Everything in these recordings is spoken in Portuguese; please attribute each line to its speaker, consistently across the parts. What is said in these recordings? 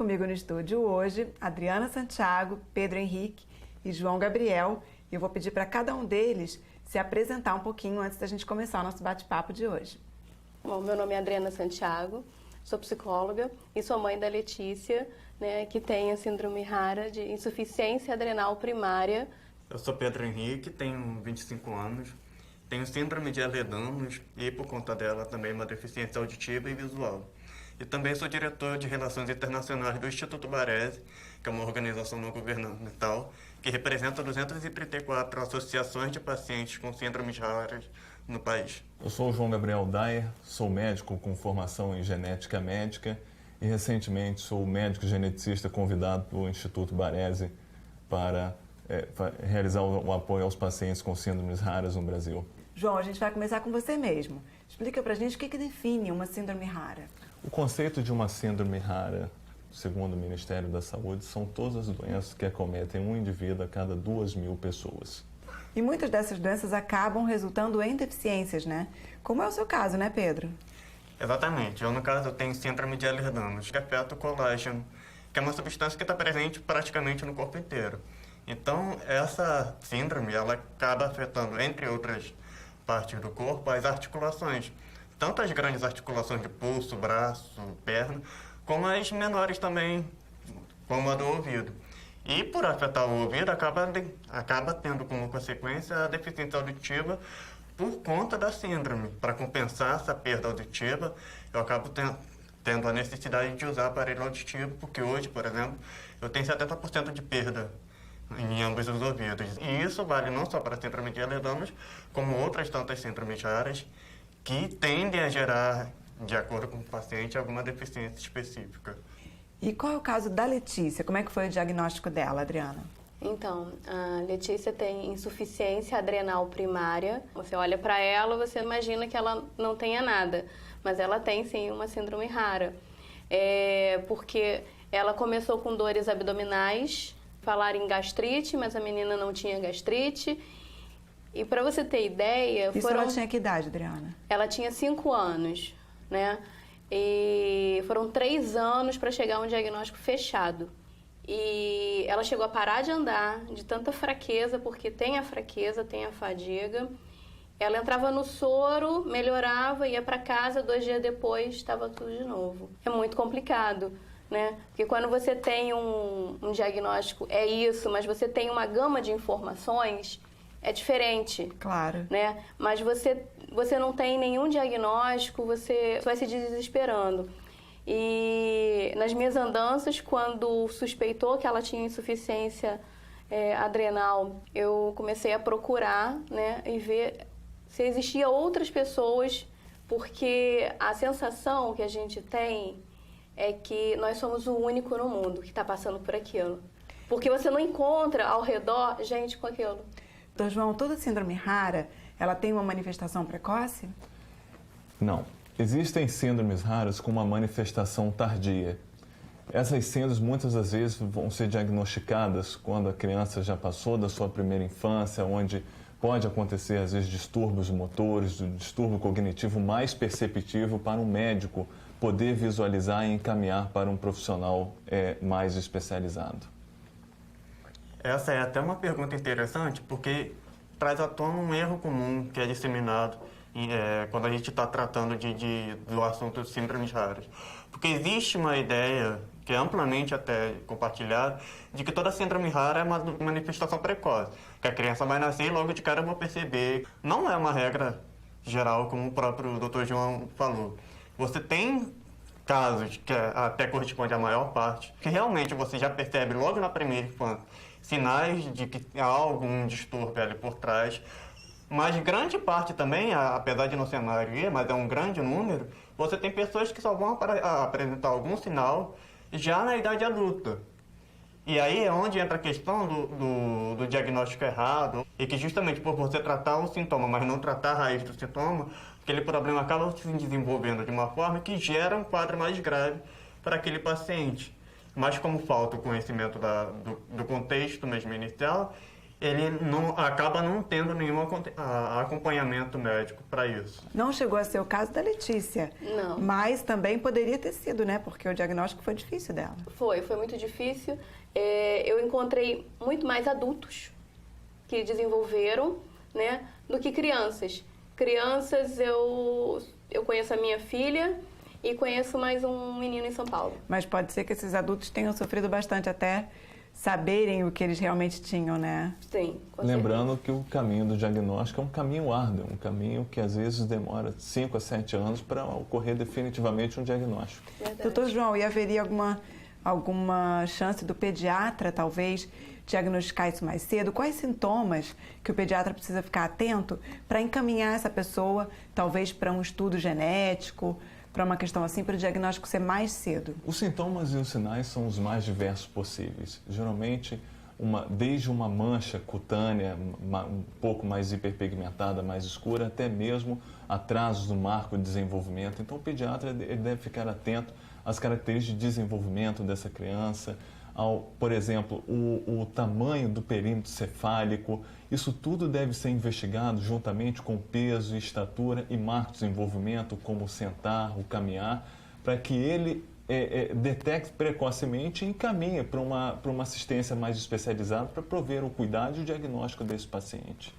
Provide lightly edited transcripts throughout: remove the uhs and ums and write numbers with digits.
Speaker 1: comigo no estúdio hoje Adriana Santiago, Pedro Henrique e João Gabriel. E eu vou pedir para cada um deles se apresentar um pouquinho antes da gente começar o nosso bate-papo de hoje.
Speaker 2: Bom, meu nome é Adriana Santiago, sou psicóloga e sou mãe da Letícia, né, que tem a síndrome rara de insuficiência adrenal primária.
Speaker 3: Eu sou Pedro Henrique, tenho 25 anos, tenho síndrome de Ehlers-Danlos e, por conta dela, também uma deficiência auditiva e visual. E também sou diretor de Relações Internacionais do Instituto Baresi, que é uma organização não governamental que representa 234 associações de pacientes com síndromes raras no país.
Speaker 4: Eu sou o João Gabriel Dayer, sou médico com formação em genética médica e recentemente sou médico geneticista convidado pelo Instituto Baresi para realizar o apoio aos pacientes com síndromes raras no Brasil.
Speaker 1: João, a gente vai começar com você mesmo. Explica pra gente o que define uma síndrome rara.
Speaker 4: O conceito de uma síndrome rara, segundo o Ministério da Saúde, são todas as doenças que acometem um indivíduo a cada 2.000 pessoas.
Speaker 1: E muitas dessas doenças acabam resultando em deficiências, né? Como é o seu caso, né, Pedro?
Speaker 3: Exatamente. Eu, no caso, tenho síndrome de Ehlers-Danlos, que afeta o colágeno, que é uma substância que está presente praticamente no corpo inteiro. Então, essa síndrome, ela acaba afetando, entre outras partes do corpo, as articulações. Tanto as grandes articulações de pulso, braço, perna, como as menores também, como a do ouvido. E por afetar o ouvido, acaba tendo como consequência a deficiência auditiva por conta da síndrome. Para compensar essa perda auditiva, eu acabo tendo a necessidade de usar aparelho auditivo, porque hoje, por exemplo, eu tenho 70% de perda em ambos os ouvidos. E isso vale não só para a síndrome de Ehlers-Danlos, como outras tantas síndromes raras que tendem a gerar, de acordo com o paciente, alguma deficiência específica.
Speaker 1: E qual é o caso da Letícia? Como é que foi o diagnóstico dela, Adriana?
Speaker 2: Então, a Letícia tem insuficiência adrenal primária. Você olha para ela, você imagina que ela não tenha nada, mas ela tem sim uma síndrome rara. Porque ela começou com dores abdominais, falaram em gastrite, mas a menina não tinha gastrite. E para você ter ideia...
Speaker 1: Ela tinha que idade, Adriana?
Speaker 2: Ela tinha 5 anos, né? E foram 3 anos para chegar a um diagnóstico fechado. E ela chegou a parar de andar de tanta fraqueza, porque tem a fraqueza, tem a fadiga. Ela entrava no soro, melhorava, ia para casa, 2 dias depois estava tudo de novo. É muito complicado, né? Porque quando você tem um diagnóstico, é isso, mas você tem uma gama de informações, é diferente.
Speaker 1: Claro.
Speaker 2: Né? Mas você não tem nenhum diagnóstico, você vai se desesperando. E nas minhas andanças, quando suspeitou que ela tinha insuficiência adrenal, eu comecei a procurar, né, e ver se existia outras pessoas, porque a sensação que a gente tem é que nós somos o único no mundo que está passando por aquilo. Porque você não encontra ao redor gente com aquilo.
Speaker 1: Então, João, toda síndrome rara, ela tem uma manifestação precoce?
Speaker 4: Não. Existem síndromes raras com uma manifestação tardia. Essas síndromes muitas das vezes vão ser diagnosticadas quando a criança já passou da sua primeira infância, onde pode acontecer às vezes distúrbios motores, um distúrbio cognitivo mais perceptivo para um médico poder visualizar e encaminhar para um profissional mais especializado.
Speaker 3: Essa é até uma pergunta interessante, porque traz à tona um erro comum que é disseminado quando a gente está tratando do assunto de síndromes raras. Porque existe uma ideia, que é amplamente até compartilhada, de que toda síndrome rara é uma manifestação precoce, que a criança vai nascer e logo de cara eu vou perceber. Não é uma regra geral, como o próprio Dr. João falou. Você tem casos, que até corresponde à maior parte, que realmente você já percebe logo na primeira infância sinais de que há algum distúrbio ali por trás, mas grande parte também, apesar de não ser a maioria, mas é um grande número, você tem pessoas que só vão apresentar algum sinal já na idade adulta. E aí é onde entra a questão do diagnóstico errado, e que justamente por você tratar o sintoma, mas não tratar a raiz do sintoma, aquele problema acaba se desenvolvendo de uma forma que gera um quadro mais grave para aquele paciente. Mas como falta o conhecimento do contexto mesmo inicial, ele acaba não tendo nenhum acompanhamento médico para isso.
Speaker 1: Não chegou a ser o caso da Letícia.
Speaker 2: Não.
Speaker 1: Mas também poderia ter sido, né? Porque o diagnóstico foi difícil dela.
Speaker 2: Foi muito difícil. Eu encontrei muito mais adultos que desenvolveram, né, do que crianças. Crianças, eu conheço a minha filha e conheço mais um menino em São Paulo.
Speaker 1: Mas pode ser que esses adultos tenham sofrido bastante até saberem o que eles realmente tinham, né?
Speaker 2: Sim, com
Speaker 4: Lembrando que o caminho do diagnóstico é um caminho árduo, um caminho que às vezes demora 5 a 7 anos para ocorrer definitivamente um diagnóstico.
Speaker 2: certeza.
Speaker 1: Doutor João, e haveria alguma chance do pediatra, talvez, diagnosticar isso mais cedo? Quais sintomas que o pediatra precisa ficar atento para encaminhar essa pessoa, talvez para um estudo genético, para uma questão assim, para o diagnóstico ser mais cedo?
Speaker 4: Os sintomas e os sinais são os mais diversos possíveis. Geralmente, desde uma mancha cutânea um pouco mais hiperpigmentada, mais escura, até mesmo atrasos no marco de desenvolvimento. Então, o pediatra ele deve ficar atento às características de desenvolvimento dessa criança, por exemplo, o tamanho do perímetro cefálico. Isso tudo deve ser investigado juntamente com peso, estatura e marcos de desenvolvimento, como o sentar, o caminhar, para que ele detecte precocemente e encaminhe para uma assistência mais especializada para prover o cuidado e o diagnóstico desse paciente.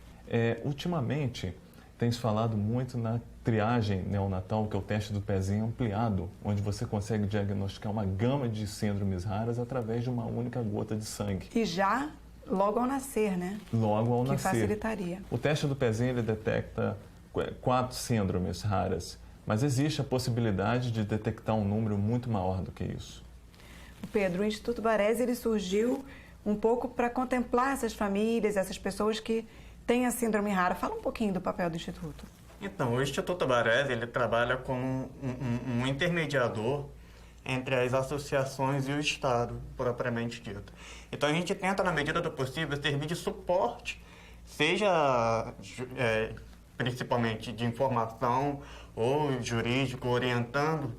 Speaker 4: Ultimamente, tem se falado muito na triagem neonatal, que é o teste do pezinho ampliado, onde você consegue diagnosticar uma gama de síndromes raras através de uma única gota de sangue.
Speaker 1: E já logo ao nascer, né?
Speaker 4: Logo ao nascer.
Speaker 1: Que facilitaria.
Speaker 4: O teste do pezinho ele detecta 4 síndromes raras, mas existe a possibilidade de detectar um número muito maior do que isso.
Speaker 1: Pedro, o Instituto Baresi ele surgiu um pouco para contemplar essas famílias, essas pessoas que têm a síndrome rara. Fala um pouquinho do papel do Instituto.
Speaker 3: Então, o Instituto Baresi ele trabalha como um intermediador entre as associações e o Estado, propriamente dito. Então, a gente tenta, na medida do possível, servir de suporte, seja principalmente de informação ou jurídico, orientando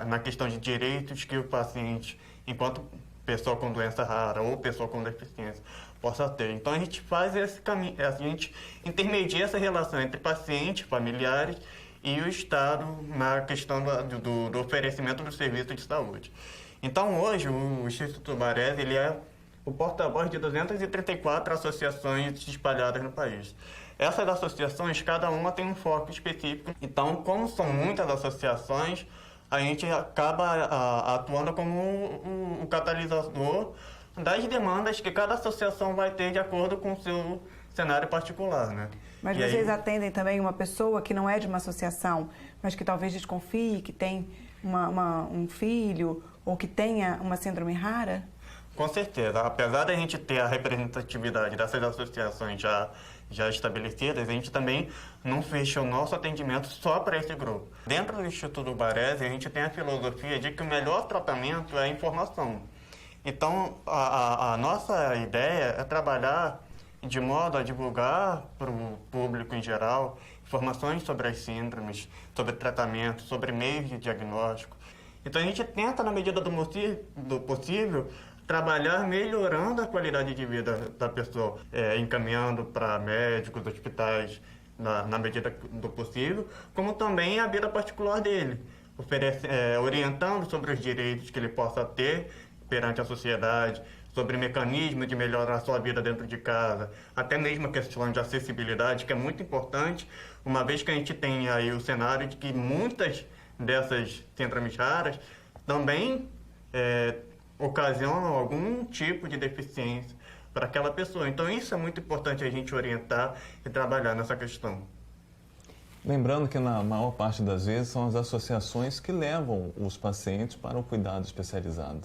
Speaker 3: na questão de direitos que o paciente, enquanto pessoa com doença rara ou pessoa com deficiência, possa ter. Então, a gente faz esse caminho, a gente intermedia essa relação entre pacientes, familiares e o Estado na questão do oferecimento do serviço de saúde. Então, hoje, o Instituto Baresi ele é o porta-voz de 234 associações espalhadas no país. Essas associações, cada uma tem um foco específico. Então, como são muitas associações, a gente acaba atuando como um catalisador das demandas que cada associação vai ter de acordo com o seu cenário particular, né?
Speaker 1: Mas vocês atendem também uma pessoa que não é de uma associação, mas que talvez desconfie, que tem um filho ou que tenha uma síndrome rara?
Speaker 3: Com certeza. Apesar da gente ter a representatividade dessas associações já estabelecidas, a gente também não fecha o nosso atendimento só para esse grupo. Dentro do Instituto Baresi, a gente tem a filosofia de que o melhor tratamento é a informação. Então, a nossa ideia é trabalhar de modo a divulgar para o público em geral informações sobre as síndromes, sobre tratamento, sobre meios de diagnóstico. Então, a gente tenta, na medida do possível, trabalhar melhorando a qualidade de vida da pessoa, encaminhando para médicos, hospitais, na medida do possível, como também a vida particular dele, orientando sobre os direitos que ele possa ter perante a sociedade, sobre mecanismos de melhorar a sua vida dentro de casa, até mesmo a questão de acessibilidade, que é muito importante, uma vez que a gente tem aí o cenário de que muitas dessas síndromes raras também ocasionam algum tipo de deficiência para aquela pessoa. Então, isso é muito importante a gente orientar e trabalhar nessa questão.
Speaker 4: Lembrando que, na maior parte das vezes, são as associações que levam os pacientes para o cuidado especializado.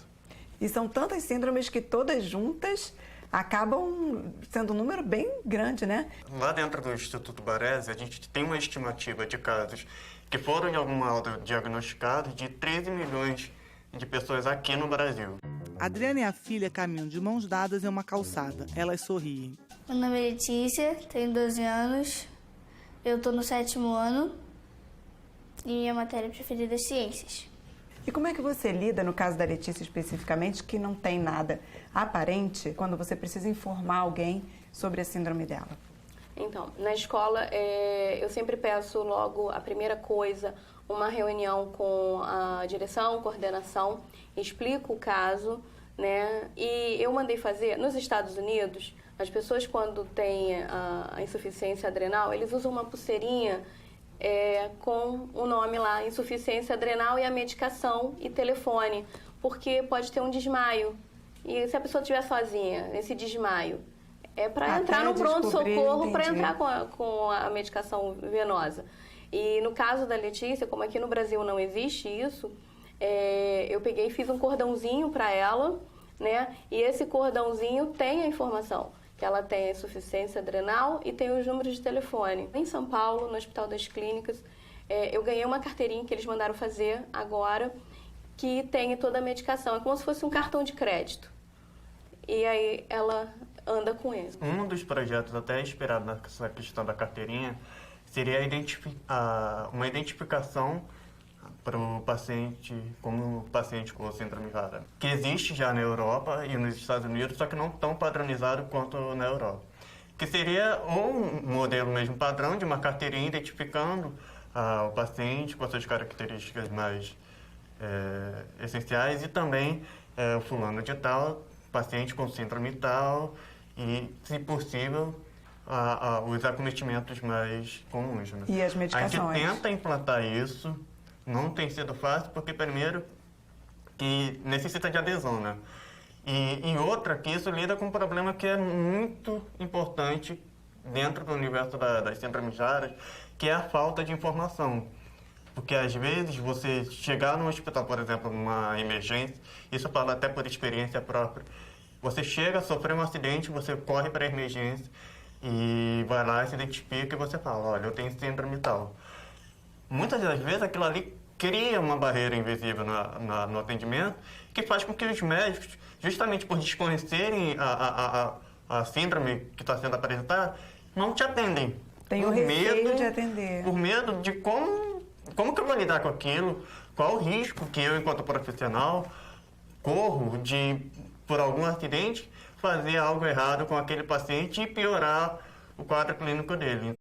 Speaker 1: E são tantas síndromes que todas juntas acabam sendo um número bem grande, né?
Speaker 3: Lá dentro do Instituto Baresi, a gente tem uma estimativa de casos que foram, de algum modo, diagnosticados de 13 milhões de pessoas aqui no Brasil.
Speaker 5: Adriana e a filha caminham de mãos dadas em uma calçada. Elas sorriem.
Speaker 6: Meu nome é Letícia, tenho 12 anos, eu estou no 7º ano e minha matéria preferida é Ciências.
Speaker 1: E como é que você lida, no caso da Letícia especificamente, que não tem nada aparente, quando você precisa informar alguém sobre a síndrome dela?
Speaker 2: Então, na escola, eu sempre peço logo, a primeira coisa, uma reunião com a direção, coordenação, explico o caso, né? E eu mandei fazer, nos Estados Unidos, as pessoas quando têm a insuficiência adrenal, eles usam uma pulseirinha com o nome lá, insuficiência adrenal e a medicação e telefone, porque pode ter um desmaio. E se a pessoa estiver sozinha, nesse desmaio, é para entrar no pronto-socorro, para entrar com a medicação venosa. E no caso da Letícia, como aqui no Brasil não existe isso, eu peguei e fiz um cordãozinho para ela, né? E esse cordãozinho tem a informação que ela tem a insuficiência adrenal e tem os números de telefone. Em São Paulo, no Hospital das Clínicas, eu ganhei uma carteirinha que eles mandaram fazer agora, que tem toda a medicação. É como se fosse um cartão de crédito. E aí ela anda com ele.
Speaker 3: Um dos projetos até esperado nessa questão da carteirinha seria uma identificação para o paciente como paciente com síndrome rara, que existe já na Europa e nos Estados Unidos, só que não tão padronizado quanto na Europa. Que seria um modelo mesmo padrão de uma carteirinha identificando o paciente com as suas características mais essenciais e também o fulano de tal, paciente com síndrome tal e, se possível, os acometimentos mais comuns. Né?
Speaker 1: E as medicações?
Speaker 3: A gente tenta implantar isso, não tem sido fácil, porque, primeiro, que necessita de adesão, né? E outra, que isso lida com um problema que é muito importante dentro do universo das síndromes raras, que é a falta de informação. Porque, às vezes, você chegar num hospital, por exemplo, numa emergência, isso eu falo até por experiência própria, você chega, sofreu um acidente, você corre para a emergência e vai lá, se identifica e você fala, olha, eu tenho síndrome tal. Muitas das vezes aquilo ali cria uma barreira invisível no atendimento que faz com que os médicos, justamente por desconhecerem a síndrome que está sendo apresentada, não te atendem.
Speaker 1: Tem o receio de atender.
Speaker 3: Por medo de como que eu vou lidar com aquilo, qual o risco que eu, enquanto profissional, corro de, por algum acidente, fazer algo errado com aquele paciente e piorar o quadro clínico dele.